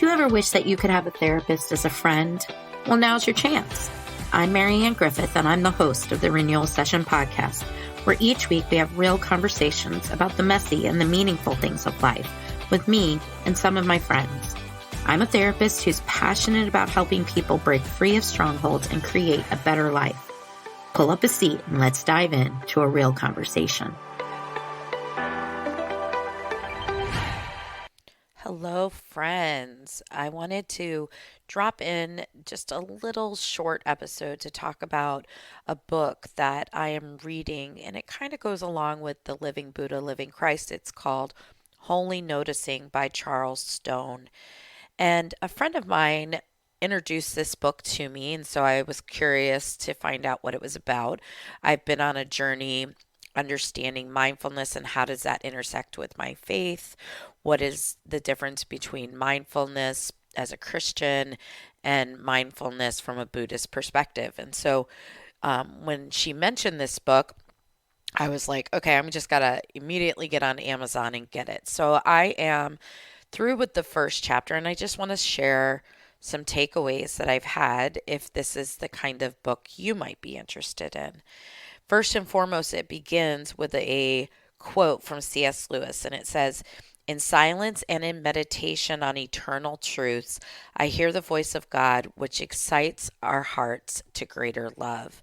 you ever wish that you could have a therapist as a friend? Well, now's your chance. I'm Marianne Griffith, and I'm the host of the Renewal Session podcast, where each week we have real conversations about the messy and the meaningful things of life with me and some of my friends. I'm a therapist who's passionate about helping people break free of strongholds and create a better life. Pull up a seat and let's dive into a real conversation. Hello, friends. I wanted to drop in just a little short episode to talk about a book that I am reading, and it kind of goes along with the Living Buddha, Living Christ. It's called Holy Noticing by Charles Stone. And a friend of mine introduced this book to me, and so I was curious to find out what it was about. I've been on a journey understanding mindfulness and how does that intersect with my faith? What is the difference between mindfulness as a Christian and mindfulness from a Buddhist perspective? And so when she mentioned this book, I was like, okay, I'm just gotta immediately get on Amazon and get it. So I am through with the first chapter, and I just want to share some takeaways that I've had if this is the kind of book you might be interested in. First and foremost, it begins with a quote from C.S. Lewis, and it says, "In silence and in meditation on eternal truths, I hear the voice of God, which excites our hearts to greater love."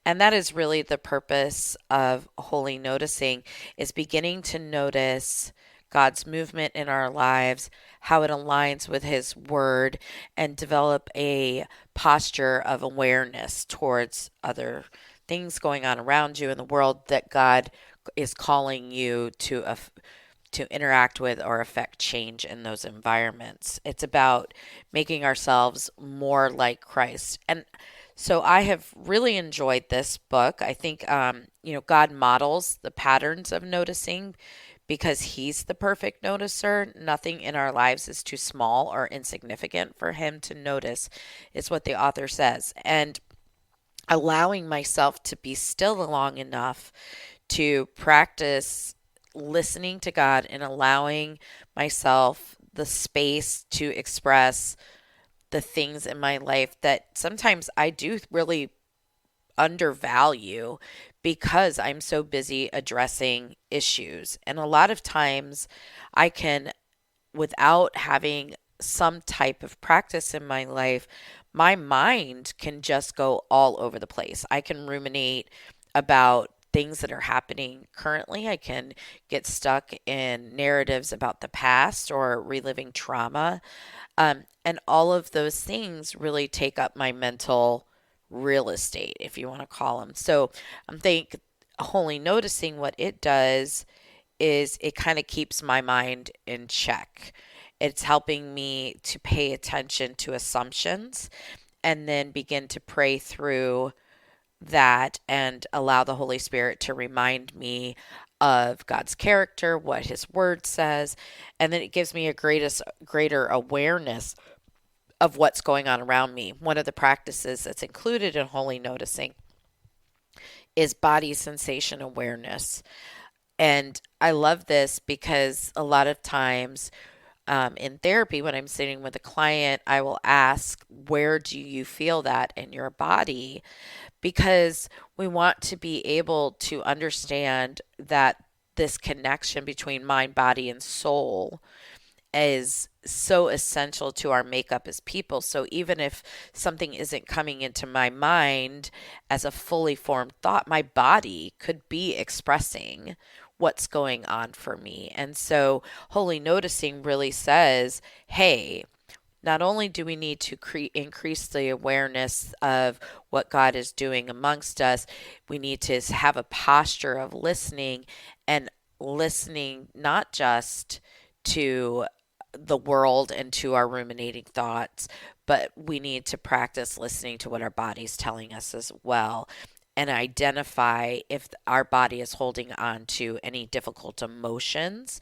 And that is really the purpose of holy noticing, is beginning to notice God's movement in our lives, how it aligns with His Word, and develop a posture of awareness towards other things going on around you in the world that God is calling you to interact with or affect change in those environments. It's about making ourselves more like Christ. And so I have really enjoyed this book. I think God models the patterns of noticing because He's the perfect noticer. Nothing in our lives is too small or insignificant for Him to notice, is what the author says. And allowing myself to be still long enough to practice listening to God and allowing myself the space to express the things in my life that sometimes I do really undervalue because I'm so busy addressing issues. And a lot of times I can, without having some type of practice in my life, my mind can just go all over the place. I can ruminate about things that are happening currently. I can get stuck in narratives about the past or reliving trauma. And all of those things really take up my mental real estate, if you want to call them. So I'm think Holy Noticing, what it does is it kind of keeps my mind in check. It's helping me to pay attention to assumptions and then begin to pray through that and allow the Holy Spirit to remind me of God's character, what His Word says, and then it gives me a greater awareness of what's going on around me. One of the practices that's included in Holy Noticing is body sensation awareness. And I love this because a lot of times in therapy, when I'm sitting with a client, I will ask, where do you feel that in your body? Because we want to be able to understand that this connection between mind, body, and soul is so essential to our makeup as people. So even if something isn't coming into my mind as a fully formed thought, my body could be expressing what's going on for me. And so Holy Noticing really says, hey, not only do we need to increase the awareness of what God is doing amongst us, we need to have a posture of listening, and listening not just to the world and to our ruminating thoughts, but we need to practice listening to what our body's telling us as well, and identify if our body is holding on to any difficult emotions.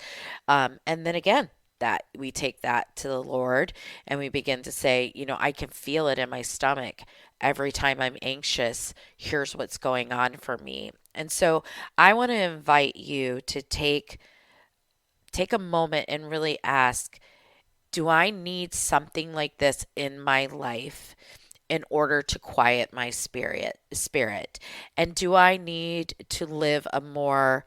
And then again, that we take that to the Lord and we begin to say, I can feel it in my stomach every time I'm anxious. Here's what's going on for me. And so I want to invite you to take a moment and really ask, Do I need something like this in my life in order to quiet my spirit? And do I need to live a more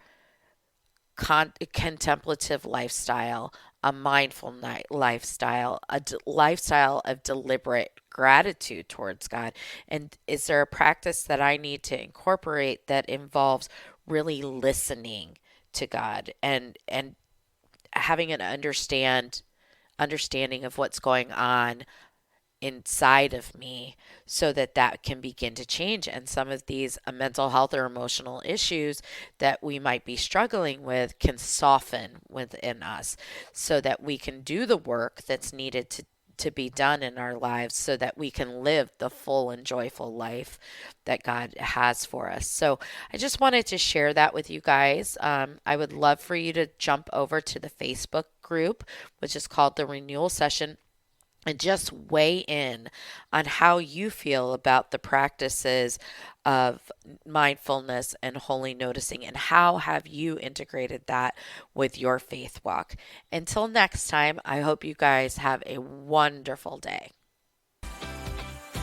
contemplative lifestyle, a mindful lifestyle, lifestyle of deliberate gratitude towards God? And is there a practice that I need to incorporate that involves really listening to God and having an understanding of what's going on inside of me so that that can begin to change, and some of these mental health or emotional issues that we might be struggling with can soften within us so that we can do the work that's needed to be done in our lives so that we can live the full and joyful life that God has for us. So I just wanted to share that with you guys. I would love for you to jump over to the Facebook group, which is called the Renewal Session, and just weigh in on how you feel about the practices of mindfulness and holy noticing, and how have you integrated that with your faith walk. Until next time, I hope you guys have a wonderful day.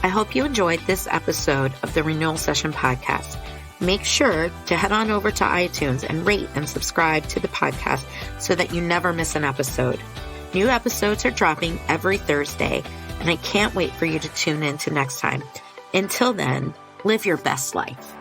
I hope you enjoyed this episode of the Renewal Session podcast. Make sure to head on over to iTunes and rate and subscribe to the podcast so that you never miss an episode. New episodes are dropping every Thursday, and I can't wait for you to tune in to next time. Until then, live your best life.